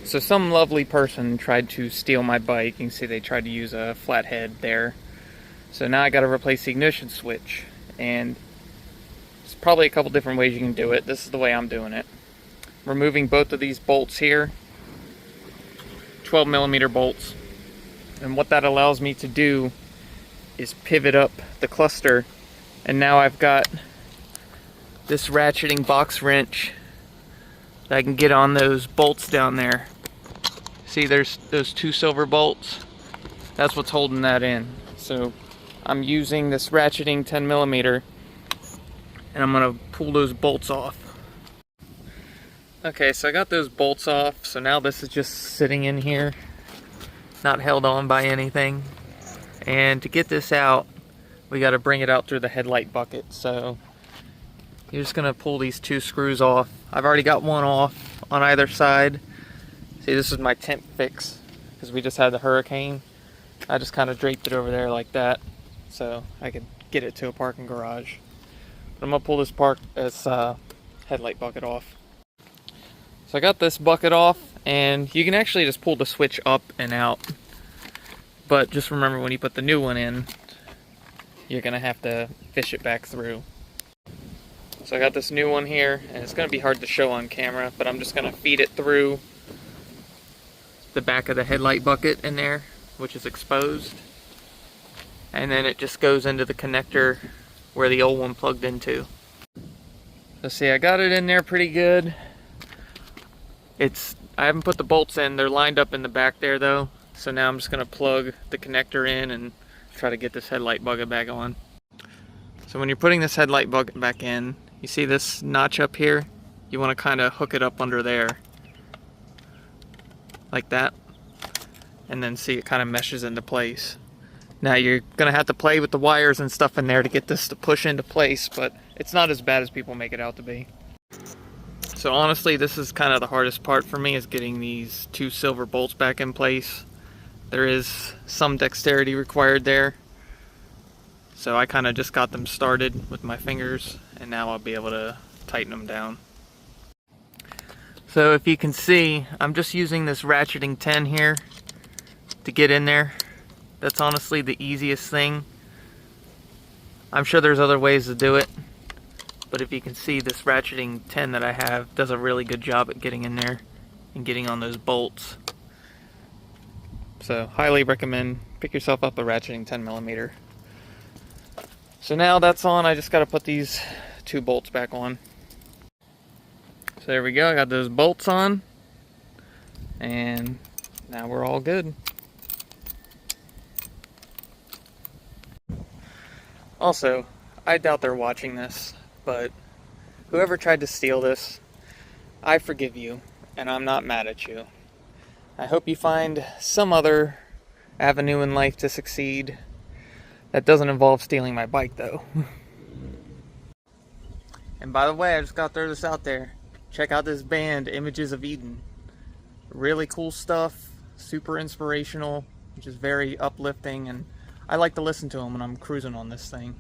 So some lovely person tried to steal my bike. You can see they tried to use a flathead there. So now I got to replace the ignition switch, and there's probably a couple different ways you can do it. This is the way I'm doing it. Removing both of these bolts here, 12mm bolts, and what that allows me to do is pivot up the cluster, and now I've got this ratcheting box wrench that I can get on those bolts down there. See, there's those two silver bolts. That's what's holding that in. So I'm using this ratcheting 10mm, and I'm gonna pull those bolts off. Okay, so I got those bolts off, so now this is just sitting in here, not held on by anything. And to get this out, we gotta bring it out through the headlight bucket. So you're just gonna pull these two screws off. I've already got one off on either side. See, this is my tent fix, because we just had the hurricane. I just kind of draped it over there like that, so I could get it to a parking garage. But I'm gonna pull this headlight bucket off. So I got this bucket off, and you can actually just pull the switch up and out. But just remember, when you put the new one in, you're gonna have to fish it back through. So I got this new one here, and it's gonna be hard to show on camera, but I'm just gonna feed it through the back of the headlight bucket in there, which is exposed, and then it just goes into the connector where the old one plugged into. So see, I got it in there pretty good. I haven't put the bolts in, they're lined up in the back there though, so now I'm just gonna plug the connector in and try to get this headlight bucket back on. So when you're putting this headlight bucket back in, you see this notch up here? You want to kind of hook it up under there like that, and then see it kind of meshes into place. Now you're gonna have to play with the wires and stuff in there to get this to push into place, but it's not as bad as people make it out to be. So honestly, this is kind of the hardest part for me, is getting these two silver bolts back in place. There is some dexterity required there, so I kind of just got them started with my fingers, and now I'll be able to tighten them down. So if you can see, I'm just using this ratcheting 10 here to get in there. That's honestly the easiest thing. I'm sure there's other ways to do it, but if you can see, this ratcheting 10 that I have does a really good job at getting in there and getting on those bolts. So highly recommend pick yourself up a ratcheting 10mm. So now that's on, I just got to put these two bolts back on. So there we go, I got those bolts on, and now we're all good. Also, I doubt they're watching this, but whoever tried to steal this, I forgive you, and I'm not mad at you. I hope you find some other avenue in life to succeed that doesn't involve stealing my bike, though. And by the way, I just got to throw this out there. Check out this band, Images of Eden. Really cool stuff, super inspirational, which is very uplifting, and I like to listen to them when I'm cruising on this thing.